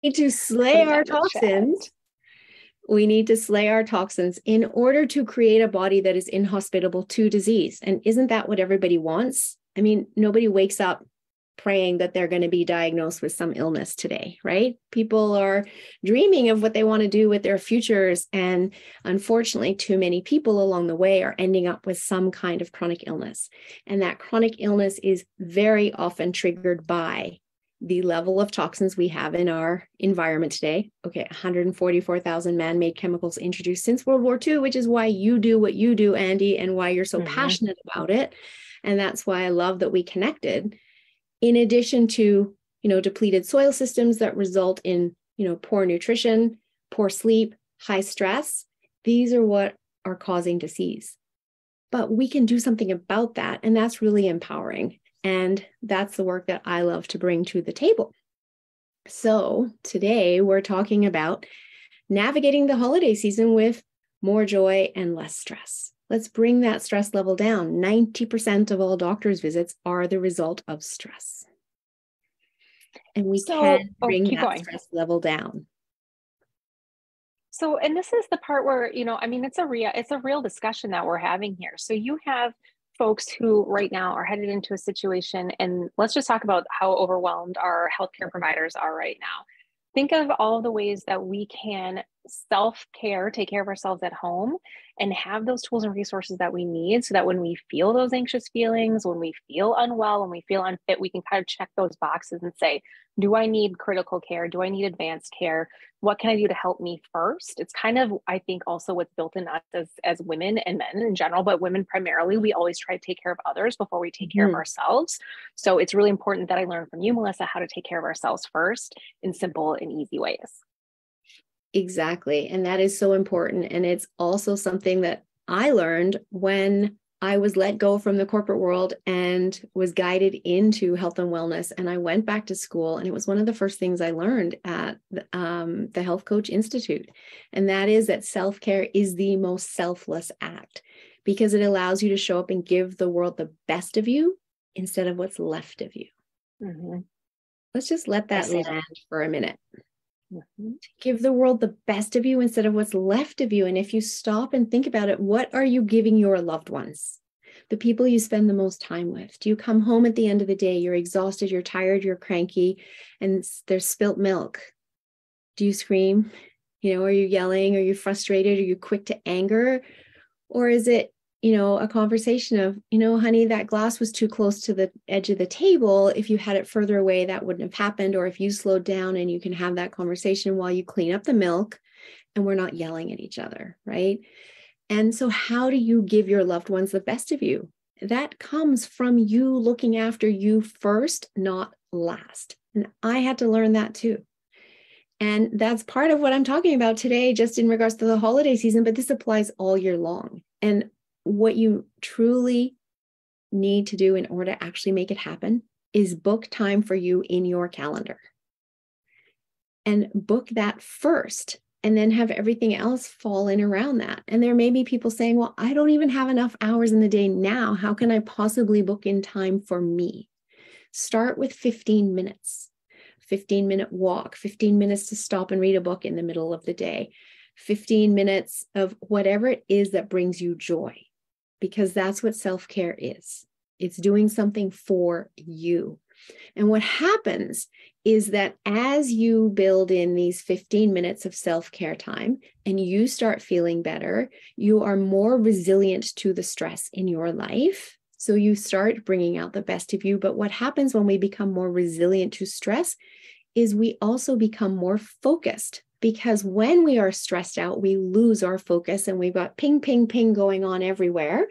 need to slay Putting our that in the chat. toxins. We need to slay our toxins in order to create a body that is inhospitable to disease. And isn't that what everybody wants? I mean, nobody wakes up praying that they're going to be diagnosed with some illness today, right? People are dreaming of what they want to do with their futures. And unfortunately, too many people along the way are ending up with some kind of chronic illness. And that chronic illness is very often triggered by the level of toxins we have in our environment today. Okay, 144,000 man-made chemicals introduced since World War II, which is why you do what you do, Andy, and why you're so passionate about it. And that's why I love that we connected. In addition to, depleted soil systems that result in, poor nutrition, poor sleep, high stress, these are what are causing disease. But we can do something about that, and that's really empowering. And that's the work that I love to bring to the table. So today we're talking about navigating the holiday season with more joy and less stress. Let's bring that stress level down. 90% of all doctor's visits are the result of stress. And we can bring that stress level down. So, and this is the part where, it's a real discussion that we're having here. So you have folks who right now are headed into a situation, and let's just talk about how overwhelmed our healthcare providers are right now. Think of all the ways that we can self-care, take care of ourselves at home, and have those tools and resources that we need so that when we feel those anxious feelings, when we feel unwell, when we feel unfit, we can kind of check those boxes and say, do I need critical care? Do I need advanced care? What can I do to help me first? It's kind of, I think, also what's built in us as women and men in general, but women primarily, we always try to take care of others before we take care of ourselves. So it's really important that I learn from you, Melissa, how to take care of ourselves first in simple and easy ways. Exactly. And that is so important. And it's also something that I learned when I was let go from the corporate world and was guided into health and wellness. And I went back to school, and it was one of the first things I learned at the Health Coach Institute. And that is that self-care is the most selfless act, because it allows you to show up and give the world the best of you instead of what's left of you. Let's just let that land for a minute. Give the world the best of you instead of what's left of you. And if you stop and think about it, what are you giving your loved ones? The people you spend the most time with? Do you come home at the end of the day, you're exhausted, you're tired, you're cranky, and there's spilt milk? Do you scream? Are you yelling? Are you frustrated? Are you quick to anger? Or is it, a conversation of, honey, that glass was too close to the edge of the table. If you had it further away, that wouldn't have happened. Or if you slowed down, and you can have that conversation while you clean up the milk, and we're not yelling at each other, right? And so how do you give your loved ones the best of you? That comes from you looking after you first, not last. And I had to learn that too. And that's part of what I'm talking about today, just in regards to the holiday season, but this applies all year long. And what you truly need to do in order to actually make it happen is book time for you in your calendar. And book that first, and then have everything else fall in around that. And there may be people saying, well, I don't even have enough hours in the day now. How can I possibly book in time for me? Start with 15 minutes. 15-minute walk, 15 minutes to stop and read a book in the middle of the day, 15 minutes of whatever it is that brings you joy, because that's what self-care is. It's doing something for you. And what happens is that as you build in these 15 minutes of self-care time and you start feeling better, you are more resilient to the stress in your life. So you start bringing out the best of you. But what happens when we become more resilient to stress is we also become more focused, because when we are stressed out, we lose our focus and we've got ping, ping, ping going on everywhere,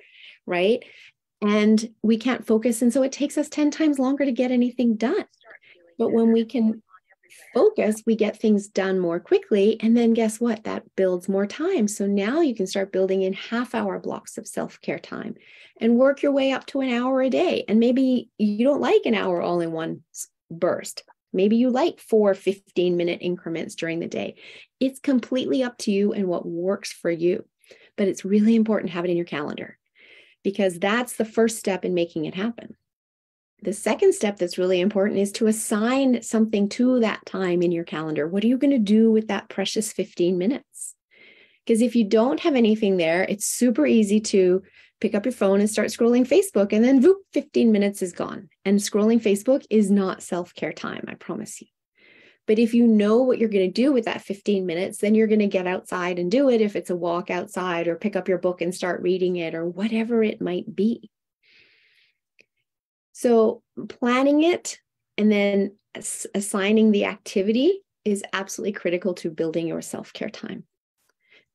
right? And we can't focus. And so it takes us 10 times longer to get anything done. But when we can focus, we get things done more quickly. And then guess what? That builds more time. So now you can start building in half-hour blocks of self-care time and work your way up to an hour a day. And maybe you don't like an hour all in one burst. Maybe you like 4 15-minute increments during the day. It's completely up to you and what works for you. But it's really important to have it in your calendar, because that's the first step in making it happen. The second step that's really important is to assign something to that time in your calendar. What are you going to do with that precious 15 minutes? Because if you don't have anything there, it's super easy to pick up your phone and start scrolling Facebook, and then 15 minutes is gone. And scrolling Facebook is not self-care time, I promise you. But if you know what you're going to do with that 15 minutes, then you're going to get outside and do it, if it's a walk outside or pick up your book and start reading it or whatever it might be. So planning it and then assigning the activity is absolutely critical to building your self-care time.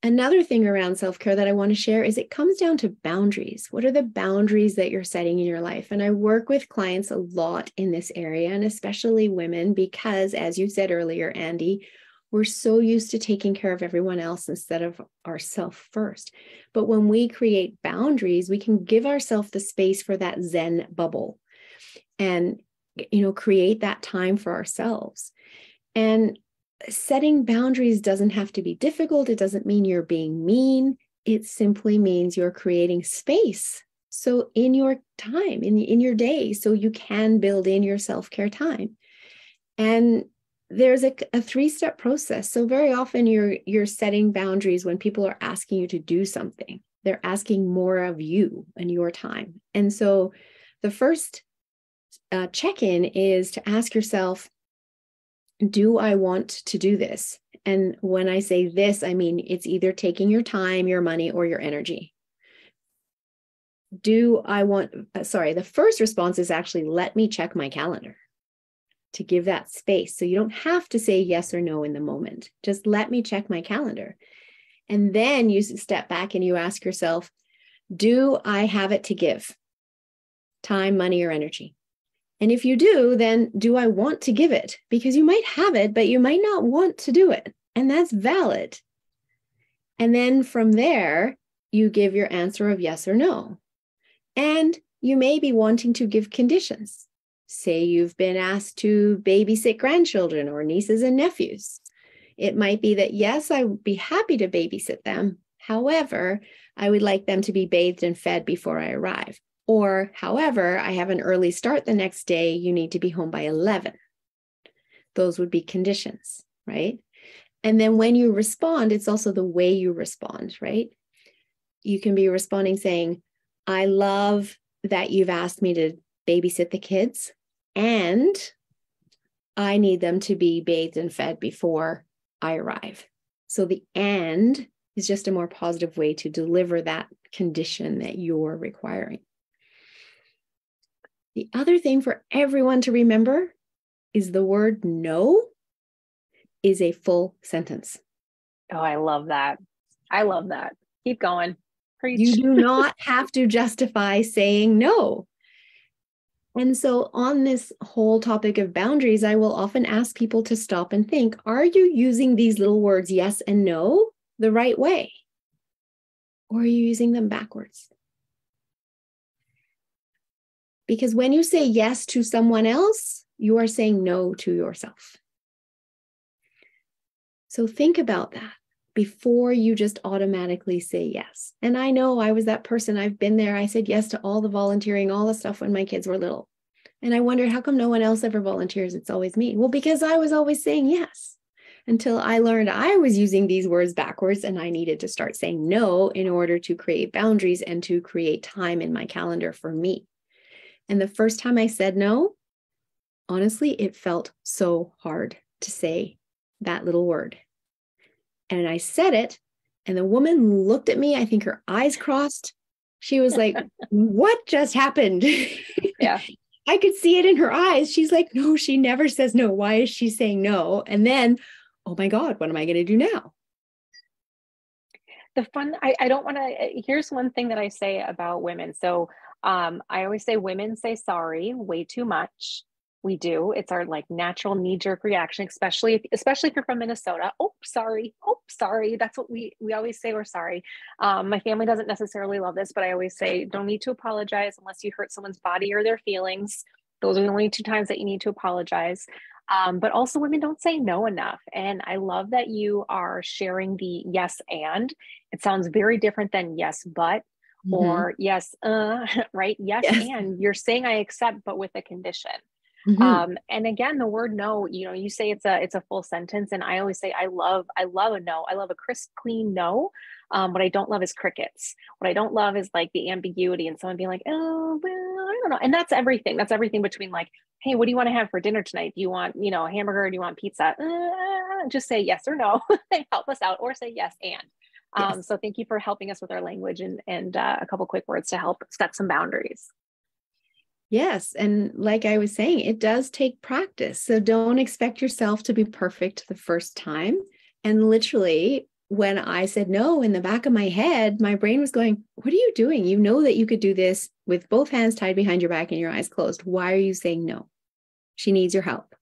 Another thing around self-care that I want to share is it comes down to boundaries. What are the boundaries that you're setting in your life? And I work with clients a lot in this area, and especially women, because as you said earlier, Andy, we're so used to taking care of everyone else instead of ourselves first. But when we create boundaries, we can give ourselves the space for that Zen bubble and, create that time for ourselves. And setting boundaries doesn't have to be difficult. It doesn't mean you're being mean. It simply means you're creating space. So in your time, in your day, so you can build in your self-care time. And there's a 3-step process. So very often you're setting boundaries when people are asking you to do something. They're asking more of you and your time. And so the first check-in is to ask yourself, do I want to do this? And when I say this, I mean it's either taking your time, your money, or your energy. The first response is actually, let me check my calendar, to give that space. So you don't have to say yes or no in the moment. Just let me check my calendar. And then you step back and you ask yourself, do I have it to give? Time, money, or energy? And if you do, then do I want to give it? Because you might have it, but you might not want to do it. And that's valid. And then from there, you give your answer of yes or no. And you may be wanting to give conditions. Say you've been asked to babysit grandchildren or nieces and nephews. It might be that, yes, I would be happy to babysit them. However, I would like them to be bathed and fed before I arrive. Or, however, I have an early start the next day. You need to be home by 11. Those would be conditions, right? And then when you respond, it's also the way you respond, right? You can be responding saying, I love that you've asked me to babysit the kids, and I need them to be bathed and fed before I arrive. So the "and" is just a more positive way to deliver that condition that you're requiring. The other thing for everyone to remember is the word no is a full sentence. Oh, I love that. I love that. Keep going. Preach. You do not have to justify saying no. And so on this whole topic of boundaries, I will often ask people to stop and think, are you using these little words, yes and no, the right way? Or are you using them backwards? Because when you say yes to someone else, you are saying no to yourself. So think about that before you just automatically say yes. And I know I was that person. I've been there. I said yes to all the volunteering, all the stuff when my kids were little. And I wondered, how come no one else ever volunteers? It's always me. Well, because I was always saying yes until I learned I was using these words backwards, and I needed to start saying no in order to create boundaries and to create time in my calendar for me. And the first time I said no, honestly, it felt so hard to say that little word. And I said it, and the woman looked at me. I think her eyes crossed. She was like, what just happened? Yeah. I could see it in her eyes. She's like, no, she never says no. Why is she saying no? And then, oh my God, what am I going to do now? I don't want to, here's one thing that I say about women. So I always say women say sorry way too much. We do. It's our like natural knee-jerk reaction, especially if you're from Minnesota. Oh, sorry. Oh, sorry. That's what we always say. We're sorry. My family doesn't necessarily love this, but I always say don't need to apologize unless you hurt someone's body or their feelings. Those are the only 2 times that you need to apologize. But also women don't say no enough. And I love that you are sharing the yes and. It sounds very different than yes, but or yes, right? Yes, Yes. and you're saying I accept, but with a condition. Mm-hmm. And again, the word no, you say it's a full sentence, and I always say I love a no. I love a crisp, clean no. What I don't love is crickets. What I don't love is like the ambiguity and someone being like, oh, well, I don't know. And that's everything. That's everything between like, hey, what do you want to have for dinner tonight? Do you want, a hamburger? Do you want pizza? Just say yes or no. Help us out, or say yes and. Yes. So thank you for helping us with our language and a couple quick words to help set some boundaries. Yes. And like I was saying, it does take practice. So don't expect yourself to be perfect the first time. And literally, when I said no, in the back of my head, my brain was going, what are you doing? You know that you could do this with both hands tied behind your back and your eyes closed. Why are you saying no? She needs your help.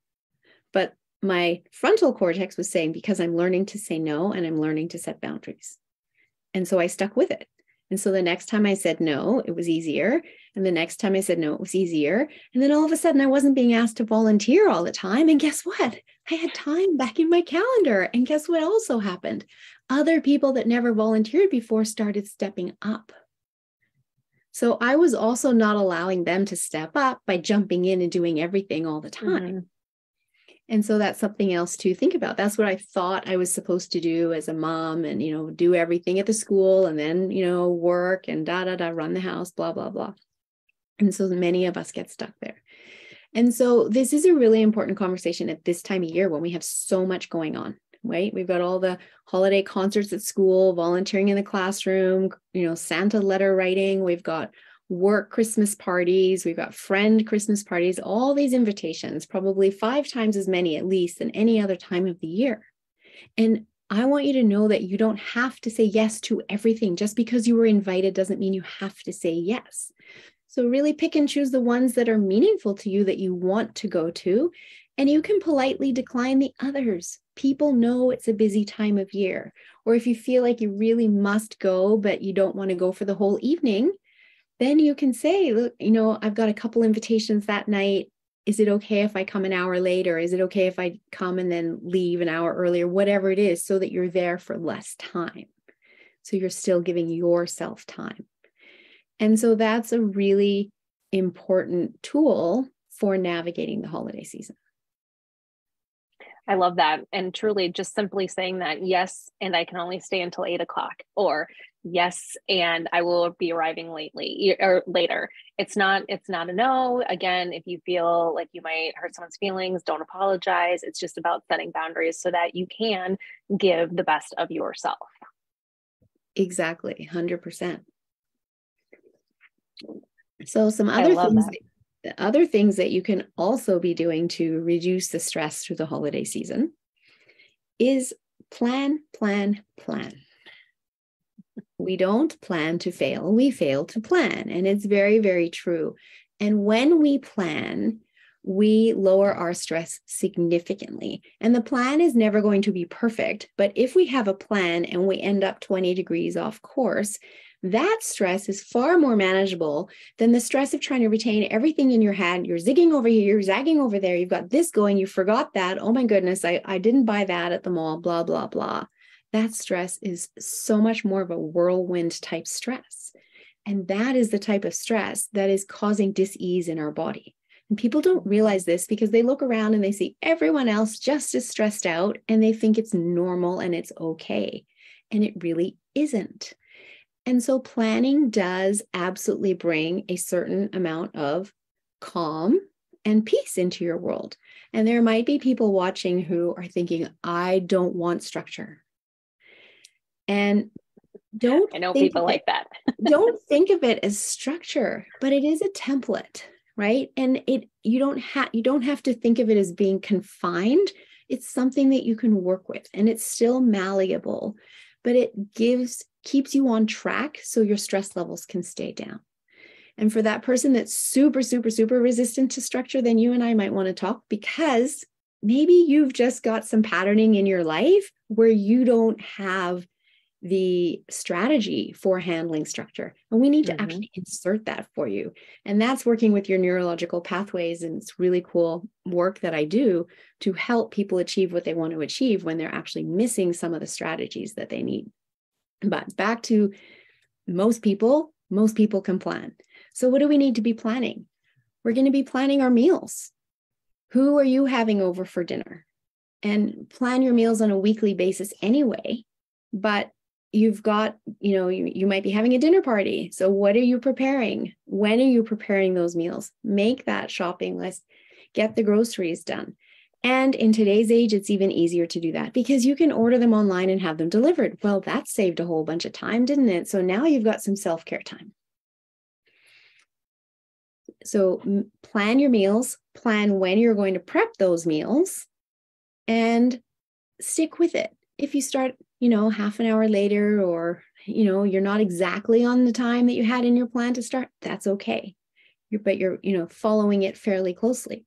But my frontal cortex was saying, because I'm learning to say no and I'm learning to set boundaries. And so I stuck with it. And so the next time I said no, it was easier. And the next time I said no, it was easier. And then all of a sudden I wasn't being asked to volunteer all the time. And guess what? I had time back in my calendar. And guess what also happened? Other people that never volunteered before started stepping up. So I was also not allowing them to step up by jumping in and doing everything all the time. Mm-hmm. And so that's something else to think about. That's what I thought I was supposed to do as a mom and, do everything at the school and then, work and run the house, blah, blah, blah. And so many of us get stuck there. And so this is a really important conversation at this time of year when we have so much going on, right? We've got all the holiday concerts at school, volunteering in the classroom, Santa letter writing. We've got work Christmas parties, we've got friend Christmas parties, all these invitations, probably 5 times as many at least than any other time of the year. And I want you to know that you don't have to say yes to everything. Just because you were invited doesn't mean you have to say yes. So really pick and choose the ones that are meaningful to you that you want to go to, and you can politely decline the others. People know it's a busy time of year. Or if you feel like you really must go, but you don't want to go for the whole evening, then you can say, look, I've got a couple invitations that night. Is it okay if I come an hour later? Is it okay if I come and then leave an hour earlier? Whatever it is, so that you're there for less time. So you're still giving yourself time. And so that's a really important tool for navigating the holiday season. I love that. And truly just simply saying that, yes, and I can only stay until 8:00, or yes, and I will be arriving later. It's not a no. Again, if you feel like you might hurt someone's feelings, don't apologize. It's just about setting boundaries so that you can give the best of yourself. Exactly. 100%. So some other things that you can also be doing to reduce the stress through the holiday season is plan. We don't plan to fail. We fail to plan. And it's very, very true. And when we plan, we lower our stress significantly. And the plan is never going to be perfect. But if we have a plan and we end up 20 degrees off course, that stress is far more manageable than the stress of trying to retain everything in your head. You're zigging over here, you're zagging over there. You've got this going. You forgot that. Oh my goodness, I didn't buy that at the mall, blah, blah, blah. That stress is so much more of a whirlwind type stress. And that is the type of stress that is causing dis-ease in our body. And people don't realize this because they look around and they see everyone else just as stressed out and they think it's normal and it's okay. And it really isn't. And so planning does absolutely bring a certain amount of calm and peace into your world. And there might be people watching who are thinking, I don't want structure. And I know people like that. Don't think of it as structure, but it is a template, right? And you don't have to think of it as being confined. It's something that you can work with, and it's still malleable, but it keeps you on track so your stress levels can stay down. And for that person that's super, super, super resistant to structure, then you and I might want to talk, because maybe you've just got some patterning in your life where you don't have the strategy for handling structure. And we need to actually insert that for you. And that's working with your neurological pathways. And it's really cool work that I do to help people achieve what they want to achieve when they're actually missing some of the strategies that they need. But back to most people, Most people can plan. So what do we need to be planning? We're going to be planning our meals. Who are you having over for dinner? And plan your meals on a weekly basis anyway. But you've got, you might be having a dinner party. So what are you preparing? When are you preparing those meals? Make that shopping list, get the groceries done. And in today's age, it's even easier to do that because you can order them online and have them delivered. Well, that saved a whole bunch of time, didn't it? So now you've got some self-care time. So plan your meals, plan when you're going to prep those meals, and stick with it. If you start, half an hour later, or, you're not exactly on the time that you had in your plan to start, that's okay. But you're following it fairly closely.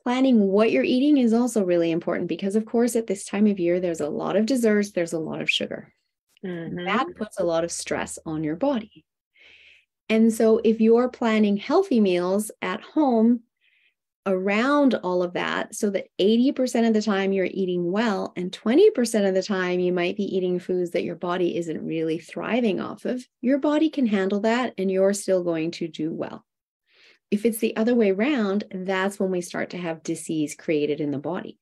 Planning what you're eating is also really important because, of course, at this time of year, there's a lot of desserts, there's a lot of sugar. Mm-hmm. That puts a lot of stress on your body. And so if you're planning healthy meals at home around all of that, so that 80% of the time you're eating well and 20% of the time you might be eating foods that your body isn't really thriving off of, your body can handle that and you're still going to do well. If it's the other way around, that's when we start to have disease created in the body.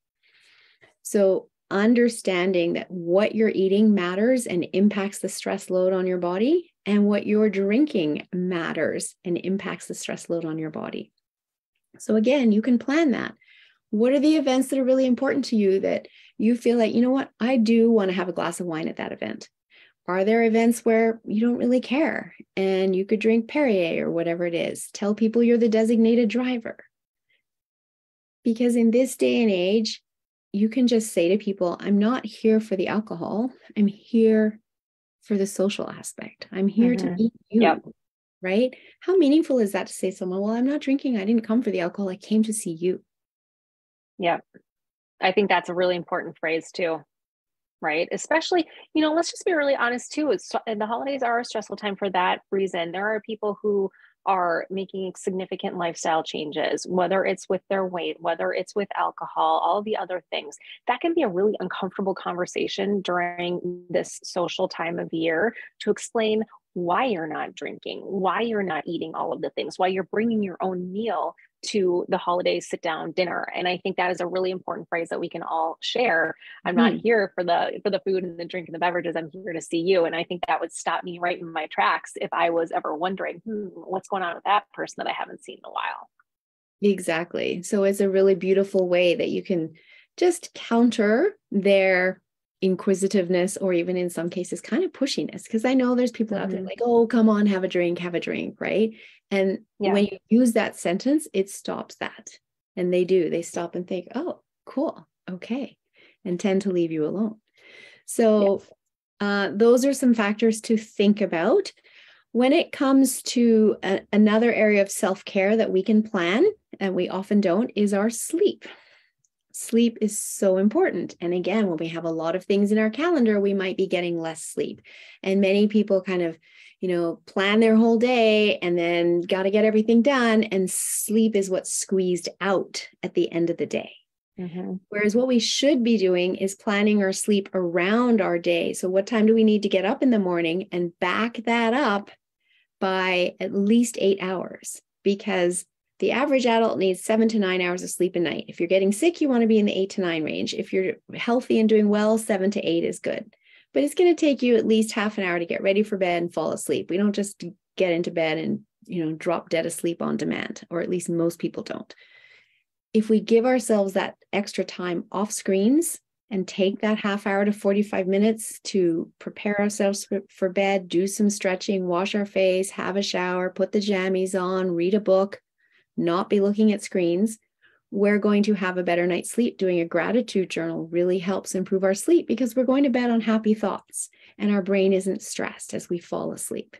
So understanding that what you're eating matters and impacts the stress load on your body, and what you're drinking matters and impacts the stress load on your body. So again, you can plan that. What are the events that are really important to you that you feel like, I do want to have a glass of wine at that event? Are there events where you don't really care and you could drink Perrier or whatever it is? Tell people you're the designated driver. Because in this day and age, you can just say to people, I'm not here for the alcohol. I'm here for the social aspect. I'm here to meet you. Yep. Right? How meaningful is that to say to someone, well, I'm not drinking. I didn't come for the alcohol. I came to see you. Yeah. I think that's a really important phrase too. Right? Especially, let's just be really honest too. The holidays are a stressful time for that reason. There are people who are making significant lifestyle changes, whether it's with their weight, whether it's with alcohol, all the other things. That can be a really uncomfortable conversation during this social time of year to explain why you're not drinking, why you're not eating all of the things, why you're bringing your own meal to the holiday sit down dinner. And I think that is a really important phrase that we can all share. I'm not here for the food and the drink and the beverages. I'm here to see you. And I think that would stop me right in my tracks if I was ever wondering, what's going on with that person that I haven't seen in a while. Exactly. So it's a really beautiful way that you can just counter their inquisitiveness, or even in some cases kind of pushiness, because I know there's people out there like, oh, come on, have a drink, right? And when you use that sentence, it stops that. And they stop and think, oh, cool, okay, and tend to leave you alone. So those are some factors to think about. When it comes to another area of self-care that we can plan, and we often don't, is our sleep. Sleep is so important. And again, when we have a lot of things in our calendar, we might be getting less sleep. And many people kind of, plan their whole day and then got to get everything done. And sleep is what's squeezed out at the end of the day. Mm-hmm. Whereas what we should be doing is planning our sleep around our day. So what time do we need to get up in the morning, and back that up by at least 8 hours, because the average adult needs 7 to 9 hours of sleep a night. If you're getting sick, you want to be in the 8 to 9 range. If you're healthy and doing well, 7 to 8 is good. But it's going to take you at least half an hour to get ready for bed and fall asleep. We don't just get into bed and, drop dead asleep on demand, or at least most people don't. If we give ourselves that extra time off screens and take that half hour to 45 minutes to prepare ourselves for bed, do some stretching, wash our face, have a shower, put the jammies on, read a book, not be looking at screens, we're going to have a better night's sleep. Doing a gratitude journal really helps improve our sleep because we're going to bed on happy thoughts and our brain isn't stressed as we fall asleep.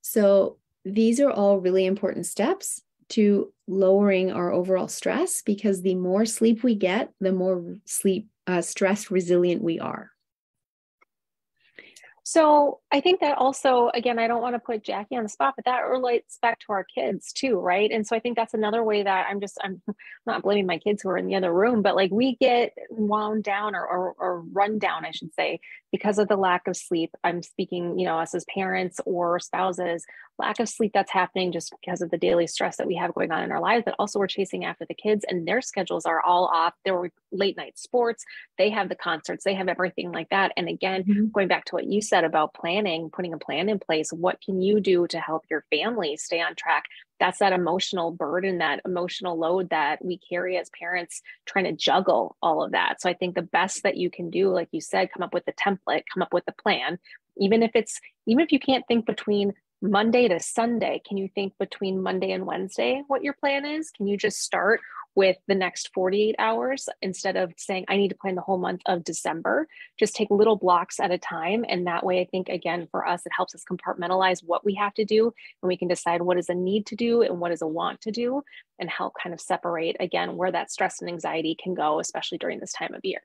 So these are all really important steps to lowering our overall stress, because the more sleep we get, the more stress resilient we are. So I think that also, again, I don't want to put Jackie on the spot, but that relates back to our kids too, right? And so I think that's another way that I'm not blaming my kids who are in the other room, but like we get wound down or run down, I should say, because of the lack of sleep. I'm speaking, us as parents or spouses, lack of sleep that's happening just because of the daily stress that we have going on in our lives, but also we're chasing after the kids and their schedules are all off. There were late night sports, they have the concerts, they have everything like that. And again, going back to what you said about planning, putting a plan in place, what can you do to help your family stay on track? That's that emotional burden, that emotional load that we carry as parents, trying to juggle all of that. So I think the best that you can do, like you said, come up with a template, come up with a plan. Even if you can't think between Monday to Sunday, can you think between Monday and Wednesday what your plan is? Can you just start with the next 48 hours instead of saying, I need to plan the whole month of December? Just take little blocks at a time. And that way, I think, again, for us, it helps us compartmentalize what we have to do. And we can decide what is a need to do and what is a want to do, and help kind of separate, again, where that stress and anxiety can go, especially during this time of year.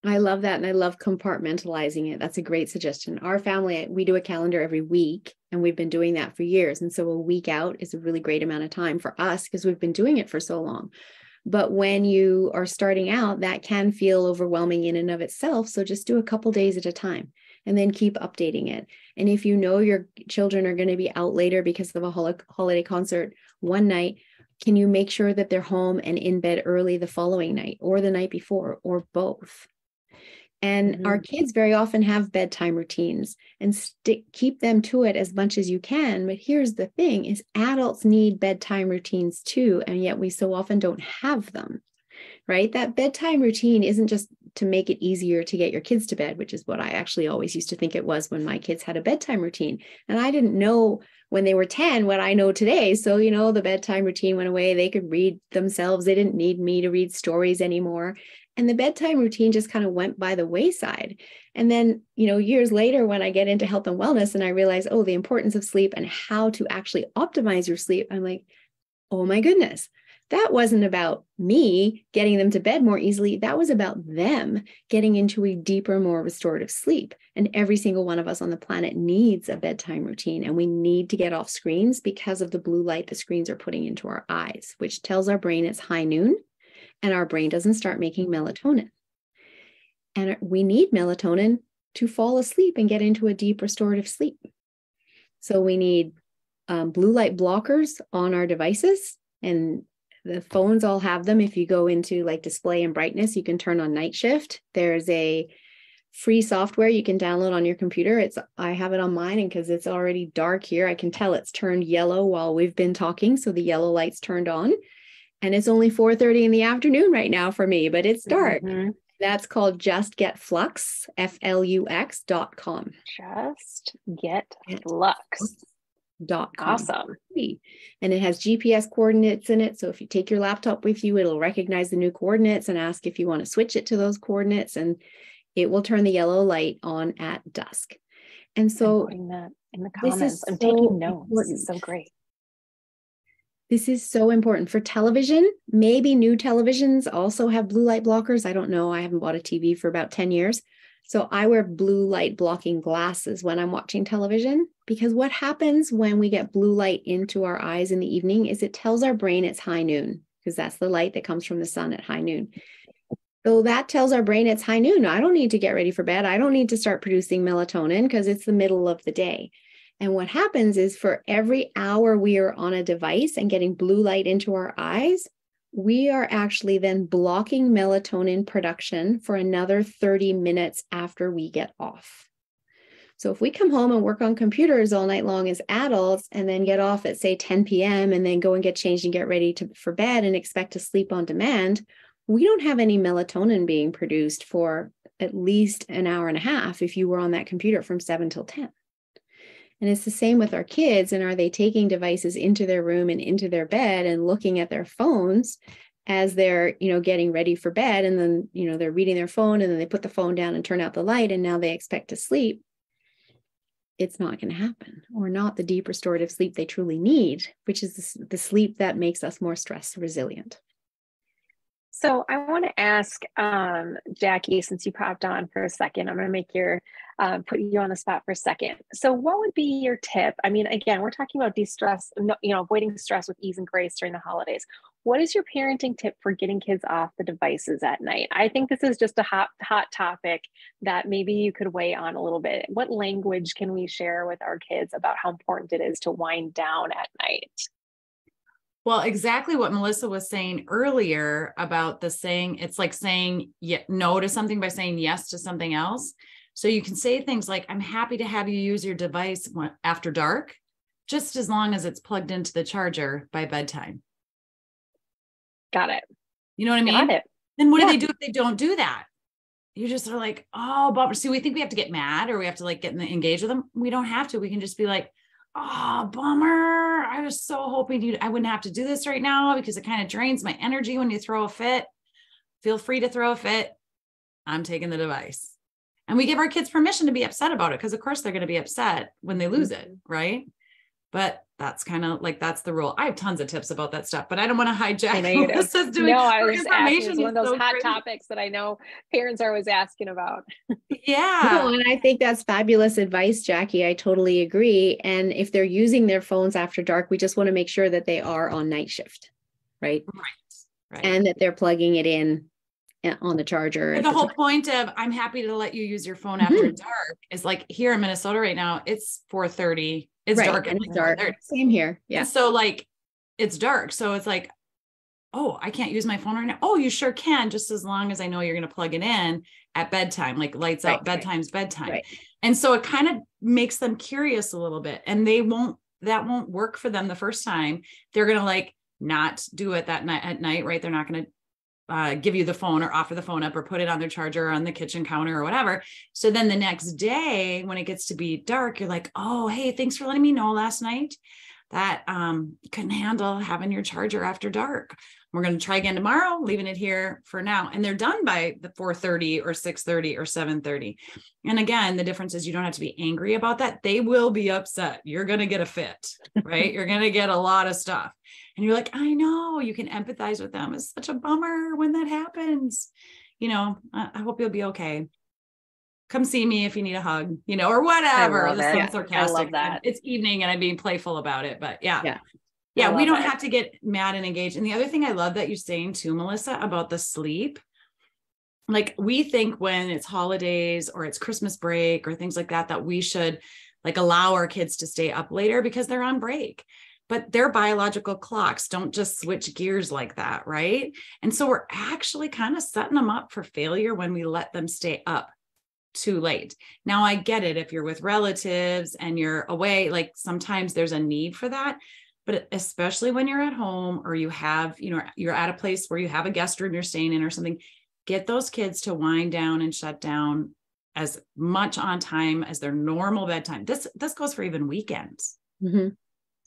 I love that. And I love compartmentalizing it. That's a great suggestion. Our family, we do a calendar every week, and we've been doing that for years. And so a week out is a really great amount of time for us because we've been doing it for so long. But when you are starting out, that can feel overwhelming in and of itself. So just do a couple days at a time and then keep updating it. And if you know your children are going to be out later because of a holiday concert one night, can you make sure that they're home and in bed early the following night or the night before or both? And our kids very often have bedtime routines, and keep them to it as much as you can. But here's the thing is adults need bedtime routines too. And yet we so often don't have them, right? That bedtime routine isn't just to make it easier to get your kids to bed, which is what I actually always used to think it was when my kids had a bedtime routine. And I didn't know when they were 10 what I know today. So, the bedtime routine went away. They could read themselves. They didn't need me to read stories anymore. And the bedtime routine just kind of went by the wayside. And then, years later, when I get into health and wellness and I realize, the importance of sleep and how to actually optimize your sleep, I'm like, oh my goodness, that wasn't about me getting them to bed more easily. That was about them getting into a deeper, more restorative sleep. And every single one of us on the planet needs a bedtime routine. And we need to get off screens because of the blue light the screens are putting into our eyes, which tells our brain it's high noon. And our brain doesn't start making melatonin. And we need melatonin to fall asleep and get into a deep restorative sleep. So we need blue light blockers on our devices, and the phones all have them. If you go into like display and brightness, you can turn on night shift. There's a free software you can download on your computer. I have it on mine, and because it's already dark here, I can tell it's turned yellow while we've been talking. So the yellow light's turned on. And it's only 4:30 in the afternoon right now for me, but it's dark. That's called Just Get Flux, FLUX.com. Just Get Flux.com. Awesome. And it has GPS coordinates in it. So if you take your laptop with you, it'll recognize the new coordinates and ask if you want to switch it to those coordinates, and it will turn the yellow light on at dusk. And so I'm putting that in the comments. I'm taking notes. This is so great. This is so important for television. Maybe new televisions also have blue light blockers. I don't know. I haven't bought a TV for about 10 years. So I wear blue light blocking glasses when I'm watching television, because what happens when we get blue light into our eyes in the evening is it tells our brain it's high noon, because that's the light that comes from the sun at high noon. So that tells our brain it's high noon. I don't need to get ready for bed. I don't need to start producing melatonin because it's the middle of the day. And what happens is for every hour we are on a device and getting blue light into our eyes, we are actually then blocking melatonin production for another 30 minutes after we get off. So if we come home and work on computers all night long as adults and then get off at say 10 p.m. and then go and get changed and get ready for bed and expect to sleep on demand, we don't have any melatonin being produced for at least an hour and a half if you were on that computer from 7 till 10. And it's the same with our kids. And are they taking devices into their room and into their bed and looking at their phones as they're, getting ready for bed? And then, they're reading their phone and then they put the phone down and turn out the light. And now they expect to sleep. It's not going to happen, or not the deep restorative sleep they truly need, which is the sleep that makes us more stress resilient. So I want to ask Jackie, since you popped on for a second, I'm going to put you on the spot for a second. So what would be your tip? I mean, again, we're talking about de-stress, avoiding stress with ease and grace during the holidays. What is your parenting tip for getting kids off the devices at night? I think this is just a hot topic that maybe you could weigh on a little bit. What language can we share with our kids about how important it is to wind down at night? Well, exactly what Melissa was saying earlier about the saying, it's like saying no to something by saying yes to something else. So you can say things like, I'm happy to have you use your device after dark, just as long as it's plugged into the charger by bedtime. Got it. You know what I mean? Got it. Then what do they do if they don't do that? You just are like, oh, bummer. See, we think we have to get mad or we have to like engage with them. We don't have to. We can just be like, oh, bummer. I was so hoping I wouldn't have to do this right now because it kind of drains my energy when you throw a fit. Feel free to throw a fit. I'm taking the device. And we give our kids permission to be upset about it because of course they're going to be upset when they lose it, right? But that's kind of like, that's the rule. I have tons of tips about that stuff, but I don't want to hijack. I was just asking. It's one of those hot topics that I know parents are always asking about. Yeah. No, and I think that's fabulous advice, Jackie. I totally agree. And if they're using their phones after dark, we just want to make sure that they are on night shift, right? Right. And that they're plugging it in on the charger. The whole point of I'm happy to let you use your phone after dark is like here in Minnesota right now, it's 4:30. It's dark. And it's dark. Same here. Yeah. And so like it's dark. So it's like, oh, I can't use my phone right now. Oh, you sure can, just as long as I know you're going to plug it in at bedtime, like lights out, bedtime's bedtime. Right. And so it kind of makes them curious a little bit and that won't work for them the first time. They're going to like not do it that night at night, right? They're not going to give you the phone or offer the phone up or put it on their charger or on the kitchen counter or whatever. So then the next day when it gets to be dark, you're like, oh, hey, thanks for letting me know last night that you couldn't handle having your charger after dark. We're going to try again tomorrow, leaving it here for now. And they're done by the 4:30 or 6:30 or 7:30. And again, the difference is you don't have to be angry about that. They will be upset. You're going to get a fit, right? You're going to get a lot of stuff. And you're like, I know, you can empathize with them. It's such a bummer when that happens. You know, I hope you'll be okay. Come see me if you need a hug, you know, or whatever. This sounds sarcastic. I love that. It's evening and I'm being playful about it, but yeah, we don't have to get mad and engaged. And the other thing I love that you're saying too, Melissa, about the sleep, like we think when it's holidays or it's Christmas break or things like that, that we should like allow our kids to stay up later because they're on break. But their biological clocks don't just switch gears like that, right? And so we're actually kind of setting them up for failure when we let them stay up too late. Now, I get it if you're with relatives and you're away, like sometimes there's a need for that. But especially when you're at home or you have, you know, you're at a place where you have a guest room you're staying in or something, get those kids to wind down and shut down as much on time as their normal bedtime. This goes for even weekends. Mm-hmm.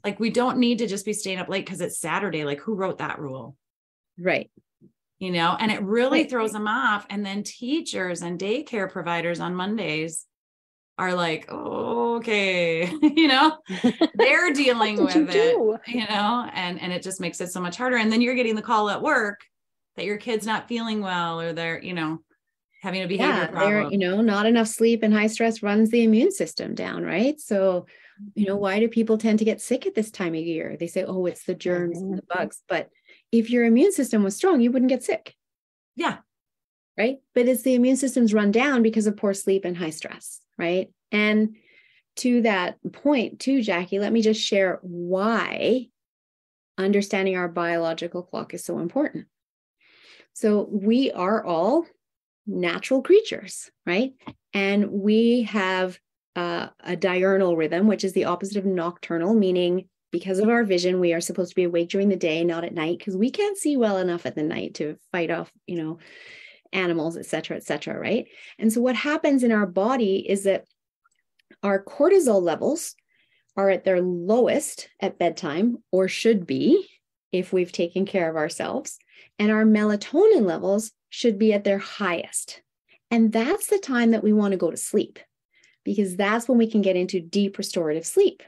Like we don't need to just be staying up late because it's Saturday. Like who wrote that rule? Right. You know, and it really throws them off. And then teachers and daycare providers on Mondays are like, oh, okay, you know, they're dealing with it, you know, and it just makes it so much harder. And then you're getting the call at work that your kid's not feeling well, or they're, you know, having a behavior problem. You know, not enough sleep and high stress runs the immune system down, right? So, you know, why do people tend to get sick at this time of year? They say, oh, it's the germs and the bugs. But if your immune system was strong, you wouldn't get sick. Yeah. Right. But it's the immune system's run down because of poor sleep and high stress. Right. And to that point too, Jackie, let me just share why understanding our biological clock is so important. So we are all natural creatures, right? And we have a diurnal rhythm, which is the opposite of nocturnal, meaning because of our vision, we are supposed to be awake during the day, not at night, because we can't see well enough at the night to fight off, you know, animals, et cetera, right? And so what happens in our body is that our cortisol levels are at their lowest at bedtime, or should be if we've taken care of ourselves, and our melatonin levels should be at their highest. And that's the time that we want to go to sleep, because that's when we can get into deep restorative sleep.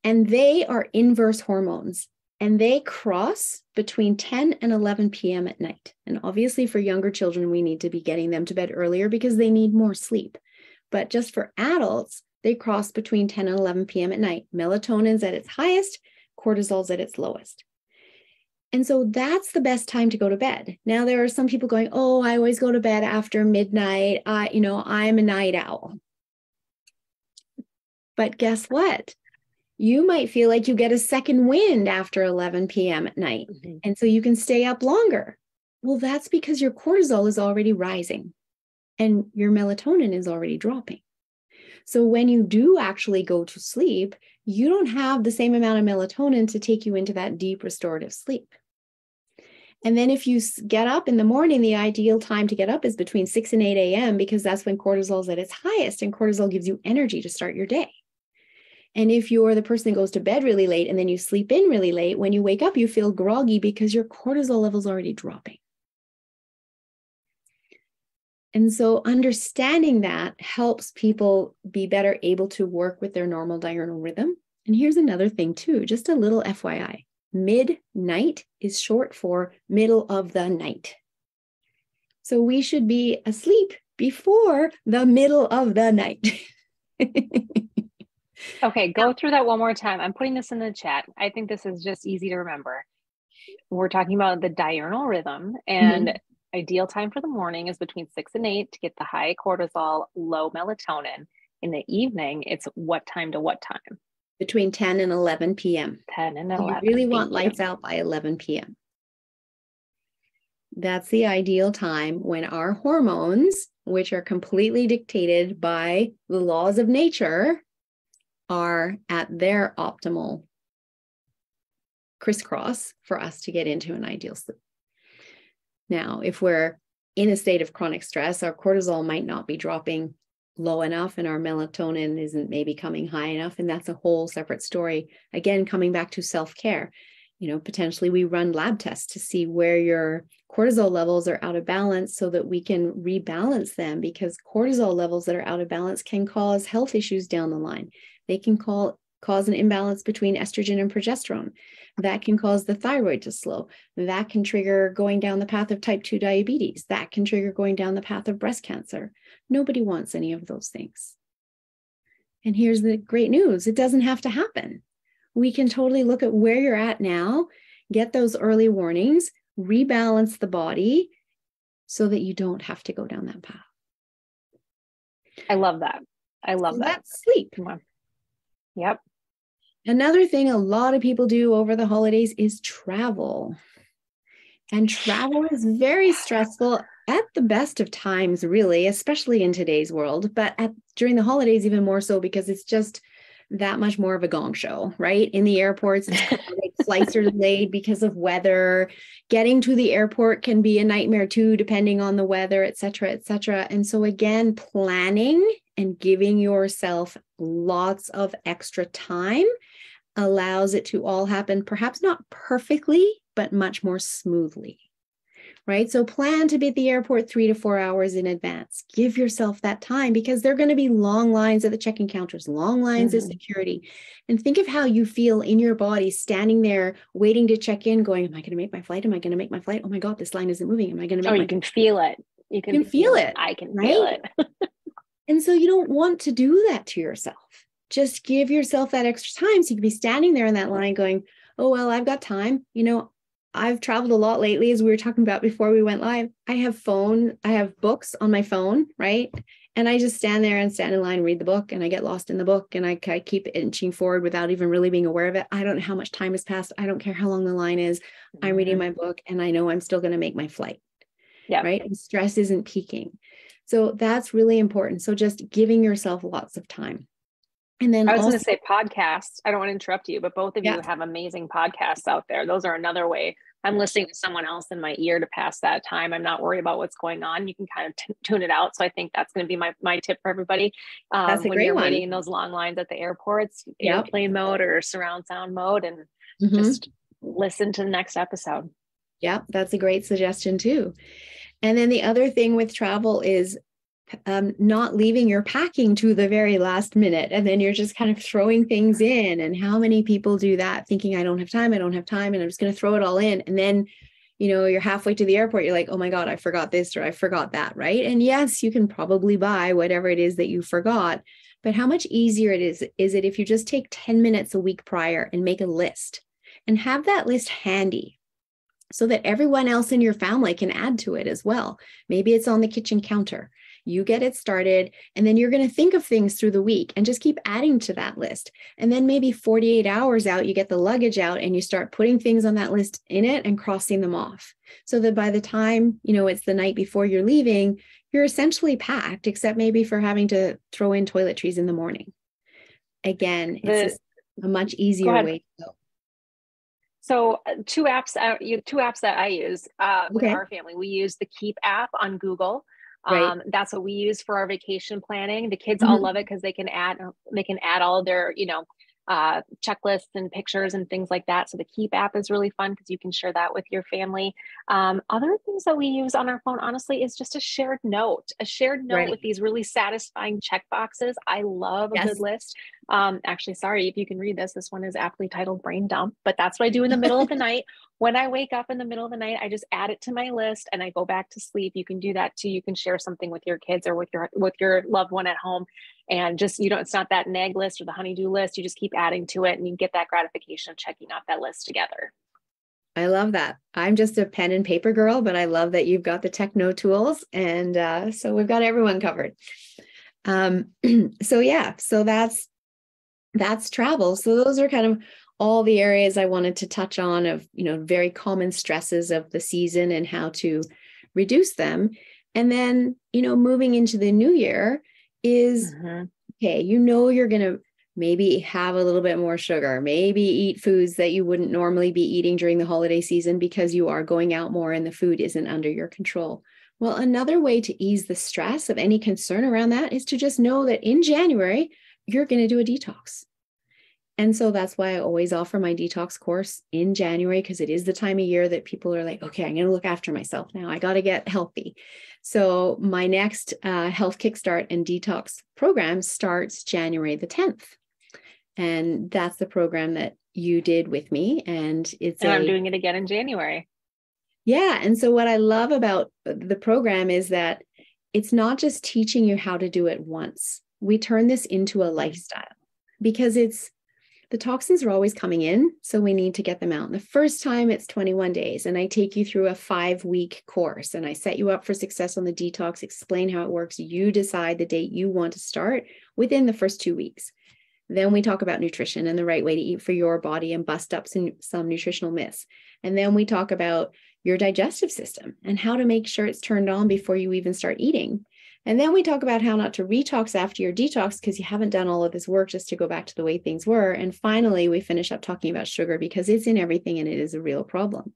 And they are inverse hormones, and they cross between 10 and 11 p.m. at night. And obviously for younger children, we need to be getting them to bed earlier because they need more sleep. But just for adults, they cross between 10 and 11 p.m. at night. Melatonin's at its highest, cortisol's at its lowest. And so that's the best time to go to bed. Now, there are some people going, oh, I always go to bed after midnight. I'm a night owl. But guess what? You might feel like you get a second wind after 11 p.m. at night. Mm-hmm. And so you can stay up longer. Well, that's because your cortisol is already rising and your melatonin is already dropping. So when you do actually go to sleep, you don't have the same amount of melatonin to take you into that deep restorative sleep. And then if you get up in the morning, the ideal time to get up is between 6 and 8 a.m. because that's when cortisol is at its highest, and cortisol gives you energy to start your day. And if you're the person that goes to bed really late and then you sleep in really late, when you wake up, you feel groggy because your cortisol level is already dropping. And so understanding that helps people be better able to work with their normal diurnal rhythm. And here's another thing too, just a little FYI. Midnight is short for middle of the night. So we should be asleep before the middle of the night. Okay, go through that one more time. I'm putting this in the chat. I think this is just easy to remember. We're talking about the diurnal rhythm, and ideal time for the morning is between 6 and 8 to get the high cortisol, low melatonin. In the evening, it's what time to what time? Between 10 and 11 p.m. 10 and 11. You really want lights out by 11 p.m. That's the ideal time when our hormones, which are completely dictated by the laws of nature, are at their optimal crisscross for us to get into an ideal sleep. Now, if we're in a state of chronic stress, our cortisol might not be dropping low enough and our melatonin isn't maybe coming high enough. And that's a whole separate story. Again, coming back to self-care, potentially we run lab tests to see where your cortisol levels are out of balance so that we can rebalance them, because cortisol levels that are out of balance can cause health issues down the line. They can cause an imbalance between estrogen and progesterone. That can cause the thyroid to slow. That can trigger going down the path of type 2 diabetes. That can trigger going down the path of breast cancer. Nobody wants any of those things. And here's the great news. It doesn't have to happen. We can totally look at where you're at now, get those early warnings, rebalance the body so that you don't have to go down that path. I love that. I love that. That's sleep. Yep. Another thing a lot of people do over the holidays is travel. And travel is very stressful at the best of times, really, especially in today's world. But during the holidays, even more so, because it's just that much more of a gong show, right? In the airports, flights are delayed because of weather. Getting to the airport can be a nightmare too, depending on the weather, et cetera, et cetera. And so again, planning and giving yourself lots of extra time allows it to all happen, perhaps not perfectly, but much more smoothly, right? So plan to be at the airport 3 to 4 hours in advance. Give yourself that time, because there are going to be long lines at the check-in counters, long lines of security. And think of how you feel in your body standing there waiting to check in, going, am I going to make my flight? Am I going to make my flight? Oh my God, this line isn't moving. Am I going to make you can feel it. You can feel it. I can feel it. And so you don't want to do that to yourself. Just give yourself that extra time. So you can be standing there in that line going, oh, well, I've got time. I've traveled a lot lately, as we were talking about before we went live. I have books on my phone, right? And I just stand there and stand in line, read the book, and I get lost in the book, and I keep inching forward without even really being aware of it. I don't know how much time has passed. I don't care how long the line is. I'm reading my book, and I know I'm still going to make my flight. Yeah. Right. And stress isn't peaking. So that's really important. So just giving yourself lots of time. And then I was going to say podcasts. I don't want to interrupt you, but both of you have amazing podcasts out there. Those are another way. I'm listening to someone else in my ear to pass that time. I'm not worried about what's going on. You can kind of tune it out. So I think that's going to be my tip for everybody. That's a when great you're one. Waiting in those long lines at the airports, airplane mode or surround sound mode, and just listen to the next episode. Yeah, that's a great suggestion too. And then the other thing with travel is not leaving your packing to the very last minute. And then you're just kind of throwing things in. And how many people do that, thinking I don't have time, and I'm just going to throw it all in. And then, you're halfway to the airport. You're like, oh my God, I forgot this, or I forgot that. Right. And yes, you can probably buy whatever it is that you forgot, but how much easier is it if you just take 10 minutes a week prior and make a list and have that list handy. so that everyone else in your family can add to it as well. Maybe it's on the kitchen counter. You get it started, and then you're going to think of things through the week and just keep adding to that list. And then maybe 48 hours out, you get the luggage out and you start putting things on that list in it and crossing them off. So that by the time, it's the night before you're leaving, you're essentially packed, except maybe for having to throw in toiletries in the morning. Again, it's a much easier way to go. So two apps that I use with our family. We use the Keep app on Google. Right. That's what we use for our vacation planning. The kids all love it because they can add all their, checklists and pictures and things like that. So the Keep app is really fun because you can share that with your family. Other things that we use on our phone, honestly, is just a shared note with these really satisfying check boxes. I love a good list. Actually, sorry if you can read this. This one is aptly titled Brain Dump, but that's what I do in the middle of the night. When I wake up in the middle of the night, I just add it to my list and I go back to sleep. You can do that too. You can share something with your kids or with your loved one at home, and just, it's not that nag list or the honey-do list. You just keep adding to it and you get that gratification of checking off that list together. I love that. I'm just a pen and paper girl, but I love that you've got the techno tools. And so we've got everyone covered. So that's travel. So those are kind of all the areas I wanted to touch on of, very common stresses of the season and how to reduce them. And then, moving into the new year is, okay, you're going to maybe have a little bit more sugar, maybe eat foods that you wouldn't normally be eating during the holiday season because you are going out more and the food isn't under your control. Well, another way to ease the stress of any concern around that is to just know that in January, you're going to do a detox. And so that's why I always offer my detox course in January, because it is the time of year that people are like, okay, I'm going to look after myself now. I got to get healthy. So my next Health Kickstart and Detox program starts January the 10th. And that's the program that you did with me. And I'm doing it again in January. Yeah. And so what I love about the program is that it's not just teaching you how to do it once. We turn this into a lifestyle, because the toxins are always coming in, so we need to get them out. And the first time it's 21 days, and I take you through a 5-week course, and I set you up for success on the detox, explain how it works. You decide the date you want to start within the first 2 weeks. Then we talk about nutrition and the right way to eat for your body and bust up some nutritional myths. And then we talk about your digestive system and how to make sure it's turned on before you even start eating. And then we talk about how not to retox after your detox because you haven't done all of this work just to go back to the way things were. And finally, we finish up talking about sugar because it's in everything and it is a real problem.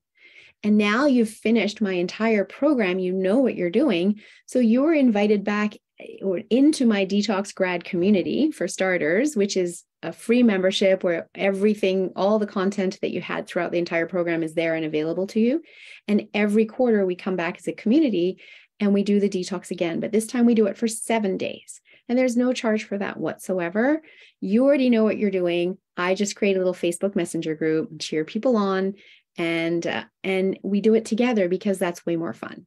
And now you've finished my entire program. You know what you're doing. So you're invited back or into my Detox Grad community, for starters, which is a free membership where everything, all the content that you had throughout the entire program is there and available to you. And every quarter we come back as a community and we do the detox again, but this time we do it for 7 days. And there's no charge for that whatsoever. You already know what you're doing. I just create a little Facebook Messenger group, cheer people on, and we do it together because that's way more fun.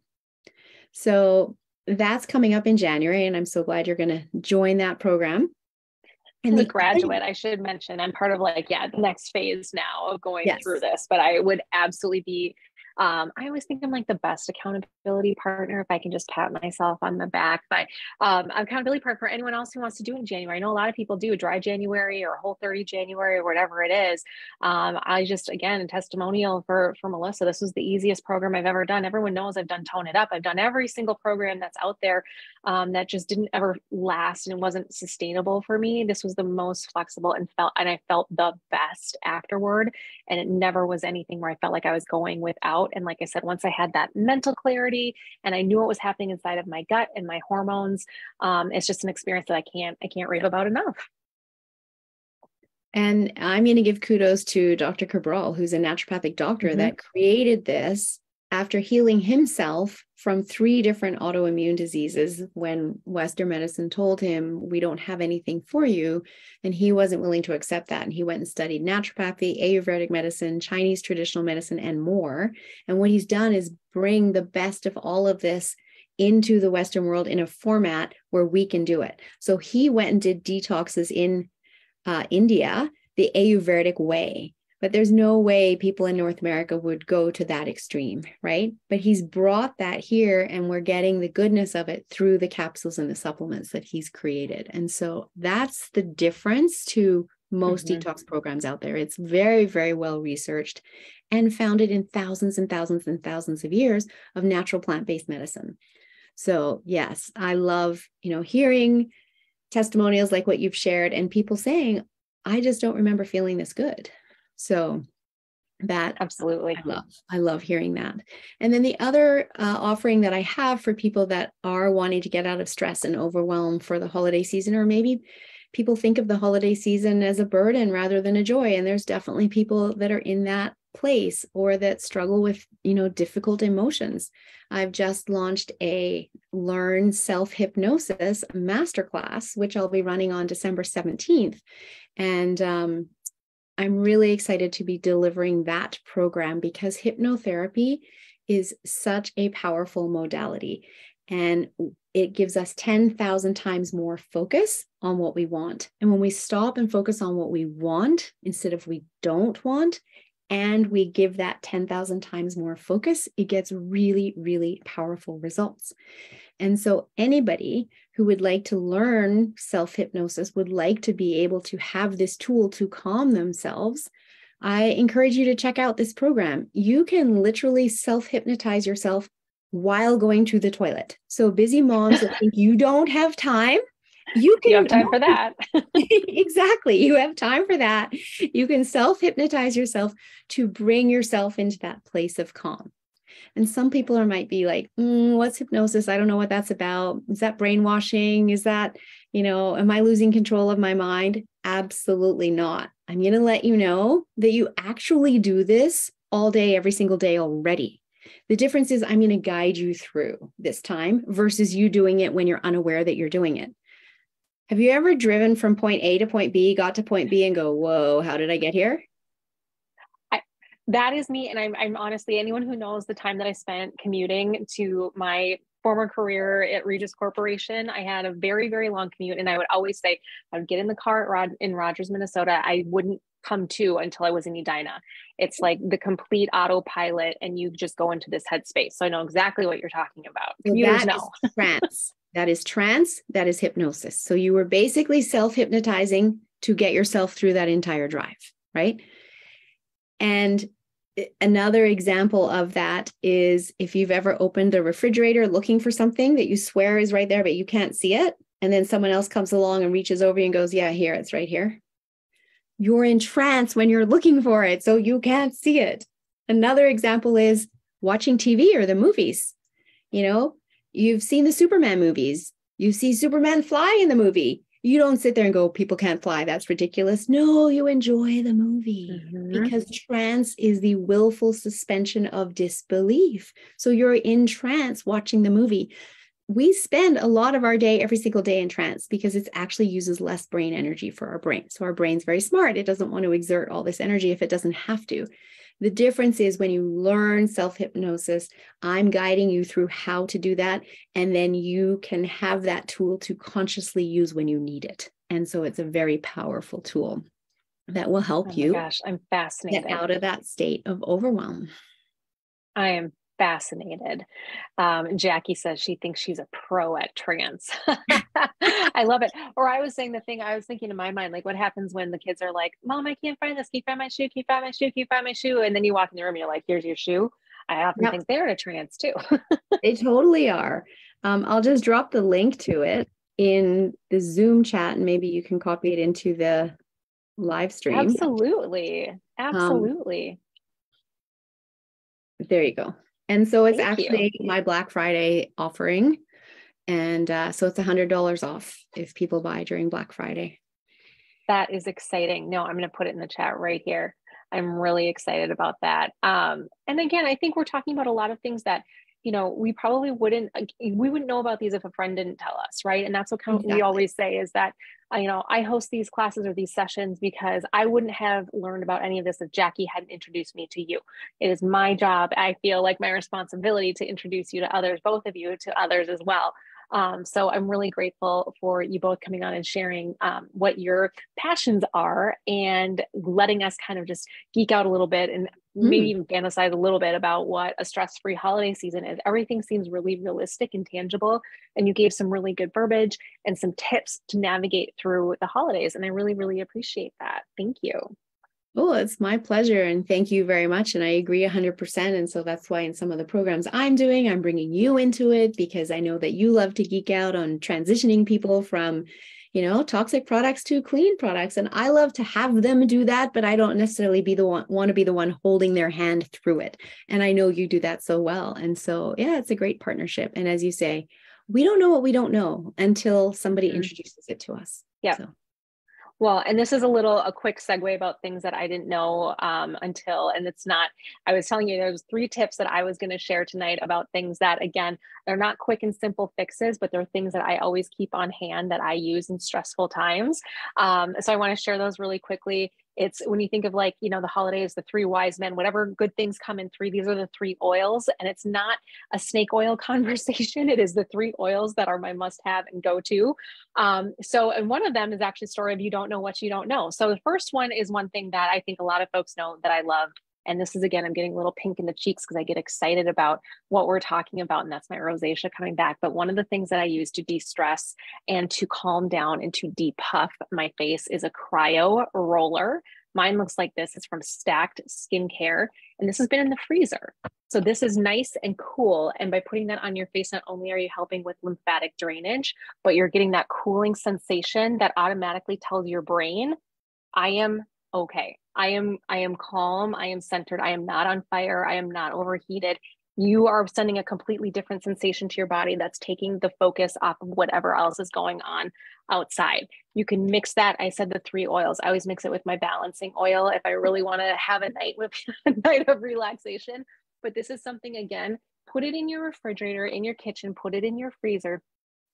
So that's coming up in January, and I'm so glad you're going to join that program. And the graduate, I should mention, I'm part of the next phase now of going through this, but I would absolutely be I always think I'm like the best accountability partner if I can just pat myself on the back. But accountability partner for anyone else who wants to do it in January. I know a lot of people do dry January or whole 30 January or whatever it is. I just, again, a testimonial for Melissa. This was the easiest program I've ever done. Everyone knows I've done Tone It Up. I've done every single program that's out there that just didn't ever last and wasn't sustainable for me. This was the most flexible and I felt the best afterward. And it never was anything where I felt like I was going without. And like I said, once I had that mental clarity and I knew what was happening inside of my gut and my hormones, it's just an experience that I can't rave about enough. And I'm going to give kudos to Dr. Cabral, who's a naturopathic doctor that created this after healing himself from 3 different autoimmune diseases when Western medicine told him, we don't have anything for you. And he wasn't willing to accept that. And he went and studied naturopathy, Ayurvedic medicine, Chinese traditional medicine, and more. And what he's done is bring the best of all of this into the Western world in a format where we can do it. So he went and did detoxes in India, the Ayurvedic way. but there's no way people in North America would go to that extreme, right? But he's brought that here, and we're getting the goodness of it through the capsules and the supplements that he's created. And so that's the difference to most detox programs out there. It's very, very well researched and founded in thousands and thousands and thousands of years of natural plant-based medicine. So yes, I love, hearing testimonials like what you've shared and people saying, I just don't remember feeling this good. So that absolutely, I love hearing that. And then the other offering that I have for people that are wanting to get out of stress and overwhelm for the holiday season, or maybe people think of the holiday season as a burden rather than a joy. And there's definitely people that are in that place or that struggle with, difficult emotions. I've just launched a Learn Self-Hypnosis masterclass, which I'll be running on December 17th. And I'm really excited to be delivering that program because hypnotherapy is such a powerful modality, and it gives us 10,000 times more focus on what we want. And when we stop and focus on what we want instead of we don't want, and we give that 10,000 times more focus, it gets really, really powerful results. And so anybody who would like to learn self-hypnosis, would like to be able to have this tool to calm themselves, I encourage you to check out this program. You can literally self-hypnotize yourself while going to the toilet. So busy moms that think you don't have time, you have time for that. Exactly. You have time for that. You can self-hypnotize yourself to bring yourself into that place of calm. And some people might be like, what's hypnosis? I don't know what that's about. Is that brainwashing? Is that, am I losing control of my mind? Absolutely not. I'm going to let you know that you actually do this all day, every single day already. The difference is I'm going to guide you through this time versus you doing it when you're unaware that you're doing it. Have you ever driven from point A to point B, got to point B and go, whoa, how did I get here? That is me. And I'm honestly, anyone who knows the time that I spent commuting to my former career at Regis Corporation, I had a very, very long commute. And I would always say, I would get in the car in Rogers, Minnesota. I wouldn't come to until I was in Edina. It's like the complete autopilot and you just go into this headspace. So I know exactly what you're talking about. Commuters know. Trance. That is trance. That is hypnosis. So you were basically self-hypnotizing to get yourself through that entire drive, right? And another example of that is if you've ever opened a refrigerator looking for something that you swear is right there, but you can't see it. And then someone else comes along and reaches over you and goes, yeah, here, it's right here. You're in trance when you're looking for it, so you can't see it. Another example is watching TV or the movies. You've seen the Superman movies. You see Superman fly in the movie. You don't sit there and go, people can't fly. That's ridiculous. No, you enjoy the movie because trance is the willful suspension of disbelief. So you're in trance watching the movie. We spend a lot of our day, every single day in trance because it actually uses less brain energy for our brain. So our brain's very smart. It doesn't want to exert all this energy if it doesn't have to. The difference is when you learn self-hypnosis, I'm guiding you through how to do that. And then you can have that tool to consciously use when you need it. And so it's a very powerful tool that will help you I'm fascinated. Get out of that state of overwhelm. I am fascinated. Jackie says she thinks she's a pro at trance. I love it. Or I was saying I was thinking in my mind, like what happens when the kids are like, Mom, I can't find this. Can you find my shoe? Can you find my shoe? Can you find my shoe? And then you walk in the room and you're like, here's your shoe. I often think they're in a trance too. They totally are. I'll just drop the link to it in the Zoom chat and maybe you can copy it into the live stream. Absolutely. There you go. And so it's actually my Black Friday offering. And so it's $100 off if people buy during Black Friday. That is exciting. No, I'm going to put it in the chat right here. I'm really excited about that. And again, I think we're talking about a lot of things that, we probably wouldn't know about these if a friend didn't tell us, right? And that's what we always say is that, I host these classes or these sessions because I wouldn't have learned about any of this if Jackie hadn't introduced me to you. It is my job. I feel like my responsibility to introduce you to others, both of you to others as well. So I'm really grateful for you both coming on and sharing what your passions are and letting us kind of just geek out a little bit and maybe even fantasize a little bit about what a stress-free holiday season is. Everything seems really realistic and tangible. And you gave some really good verbiage and some tips to navigate through the holidays. And I really, really appreciate that. Thank you. Oh, it's my pleasure. And thank you very much. And I agree 100%. And so that's why in some of the programs I'm doing, I'm bringing you into it, because I know that you love to geek out on transitioning people from, toxic products to clean products. And I love to have them do that, but I don't necessarily want to be the one holding their hand through it. And I know you do that so well. And so, yeah, it's a great partnership. And as you say, we don't know what we don't know until somebody introduces it to us. Yeah. So. Well, and this is a quick segue about things that I didn't know and it's not, I was telling you, there's 3 tips that I was going to share tonight about things that, again, they're not quick and simple fixes, but they're things that I always keep on hand that I use in stressful times. So I want to share those really quickly. It's when you think of the holidays, the 3 wise men, whatever good things come in 3, these are the 3 oils. And it's not a snake oil conversation. It is the 3 oils that are my must have and go to. And one of them is actually a story of you don't know what you don't know. So the first one is one thing that I think a lot of folks know that I love. And this is, again, I'm getting a little pink in the cheeks because I get excited about what we're talking about. And that's my rosacea coming back. But one of the things that I use to de-stress and to calm down and to depuff my face is a cryo roller. Mine looks like this. It's from Stacked Skincare. And this has been in the freezer. So this is nice and cool. And by putting that on your face, not only are you helping with lymphatic drainage, but you're getting that cooling sensation that automatically tells your brain, I am okay. I am calm. I am centered. I am not on fire. I am not overheated. You are sending a completely different sensation to your body that's taking the focus off of whatever else is going on outside. You can mix that. I said the 3 oils. I always mix it with my balancing oil if I really want to have a night of relaxation. But this is something, again, put it in your refrigerator, in your kitchen, put it in your freezer.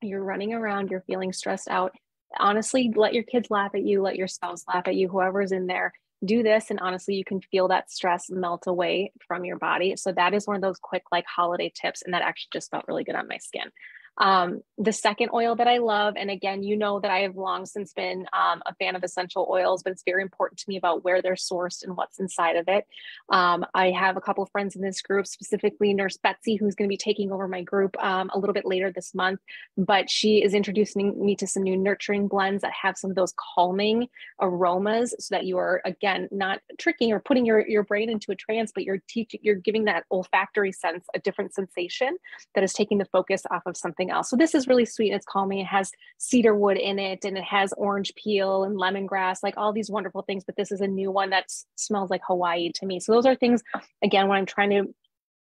You're running around, you're feeling stressed out. Honestly, let your kids laugh at you, let your spouse laugh at you, whoever's in there. Do this, and honestly, you can feel that stress melt away from your body. So that is one of those quick holiday tips, and that actually just felt really good on my skin. The second oil that I love, and again, you know that I have long since been a fan of essential oils, but it's very important to me about where they're sourced and what's inside of it. I have a couple of friends in this group, specifically Nurse Betsy, who's going to be taking over my group a little bit later this month, but she is introducing me to some new nurturing blends that have some of those calming aromas so that you are, again, not tricking or putting your brain into a trance, but you're giving that olfactory sense, a different sensation that is taking the focus off of something else. So this is really sweet. It's calming. It has cedar wood in it, and it has orange peel and lemongrass, like all these wonderful things. But this is a new one that smells like Hawaii to me. So those are things, again, when I'm trying to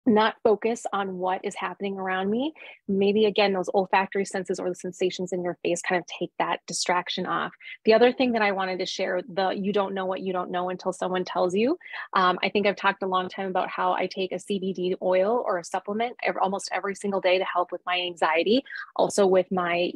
not focus on what is happening around me, maybe again, those olfactory senses or the sensations in your face kind of take that distraction off. The other thing that I wanted to share, you don't know what you don't know until someone tells you. I think I've talked a long time about how I take a CBD oil or a supplement almost every single day to help with my anxiety, also with my,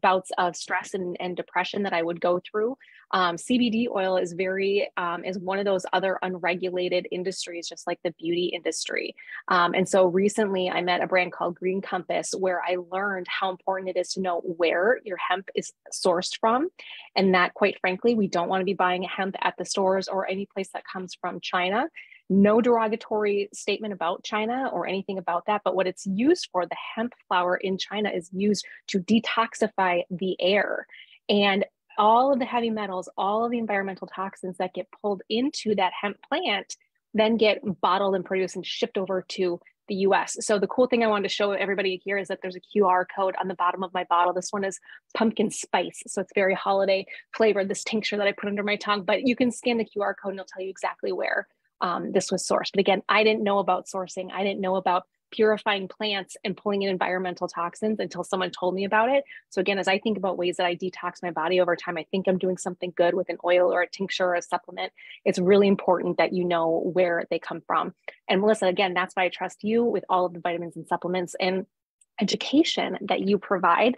bouts of stress and depression that I would go through. CBD oil is is one of those other unregulated industries, just like the beauty industry. And so recently I met a brand called Green Compass, where I learned how important it is to know where your hemp is sourced from. And that, quite frankly, we don't want to be buying hemp at the stores or any place that comes from China. No derogatory statement about China or anything about that, but what it's used for, the hemp flower in China is used to detoxify the air. And all of the heavy metals, all of the environmental toxins that get pulled into that hemp plant then get bottled and produced and shipped over to the US. So the cool thing I wanted to show everybody here is that there's a QR code on the bottom of my bottle. This one is pumpkin spice. So it's very holiday flavored, this tincture that I put under my tongue, but you can scan the QR code and it'll tell you exactly where this was sourced. But again, I didn't know about sourcing. I didn't know about purifying plants and pulling in environmental toxins until someone told me about it. So again, as I think about ways that I detox my body over time, I think I'm doing something good with an oil or a tincture or a supplement. It's really important that you know where they come from. And Melissa, again, that's why I trust you with all of the vitamins and supplements. And education that you provide,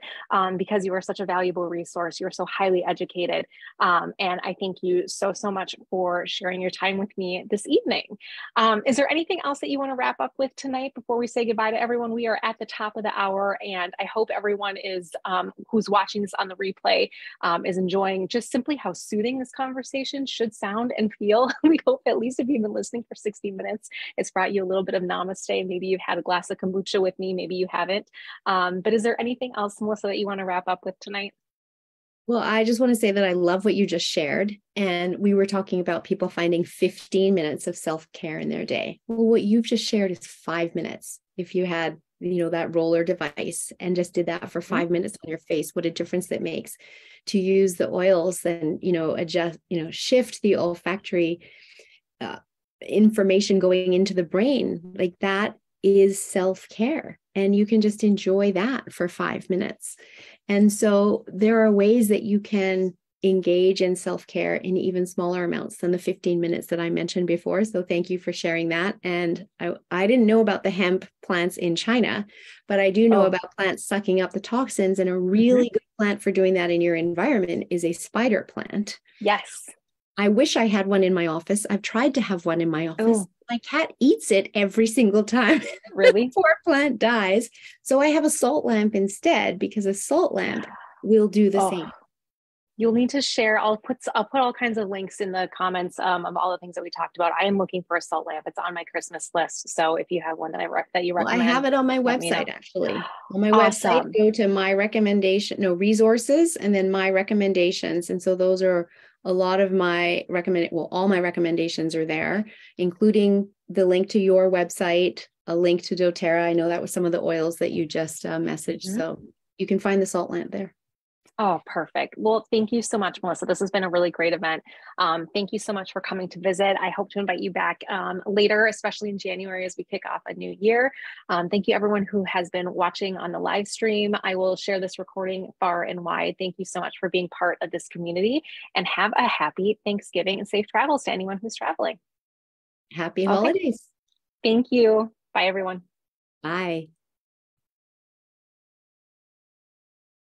because you are such a valuable resource. You're so highly educated. And I thank you so, so much for sharing your time with me this evening. Is there anything else that you want to wrap up with tonight before we say goodbye to everyone? We are at the top of the hour, and I hope everyone is, who's watching this on the replay, is enjoying just simply how soothing this conversation should sound and feel. We hope at least if you've been listening for 60 minutes, it's brought you a little bit of namaste. Maybe you've had a glass of kombucha with me, maybe you haven't. But is there anything else, Melissa, that you want to wrap up with tonight? Well, I just want to say that I love what you just shared. And we were talking about people finding 15 minutes of self-care in their day. Well, what you've just shared is 5 minutes. If you had, that roller device and just did that for 5 minutes on your face, what a difference that makes. To use the oils and, adjust, shift the olfactory information going into the brain, like that is self-care. And you can just enjoy that for 5 minutes. And so there are ways that you can engage in self-care in even smaller amounts than the 15 minutes that I mentioned before. So thank you for sharing that. And I didn't know about the hemp plants in China, but I do know about plants sucking up the toxins. And a really good plant for doing that in your environment is a spider plant. Yes. I wish I had one in my office. I've tried to have one in my office. My cat eats it every single time. Really? Poor plant dies. So I have a salt lamp instead, because a salt lamp will do the same. You'll need to share. I'll put all kinds of links in the comments of all the things that we talked about. I am looking for a salt lamp. It's on my Christmas list. So if you have one that you recommend, I have it on my website actually. On my website, go to my resources, and then my recommendations. And so those are a lot of my all my recommendations are there, including the link to your website, a link to doTERRA. I know that was some of the oils that you just messaged. So you can find the salt lamp there. Oh, perfect. Well, thank you so much, Melissa. This has been a really great event. Thank you so much for coming to visit. I hope to invite you back later, especially in January as we kick off a new year. Thank you everyone who has been watching on the live stream. I will share this recording far and wide. Thank you so much for being part of this community, and have a happy Thanksgiving and safe travels to anyone who's traveling. Happy holidays. Thank you. Bye, everyone. Bye.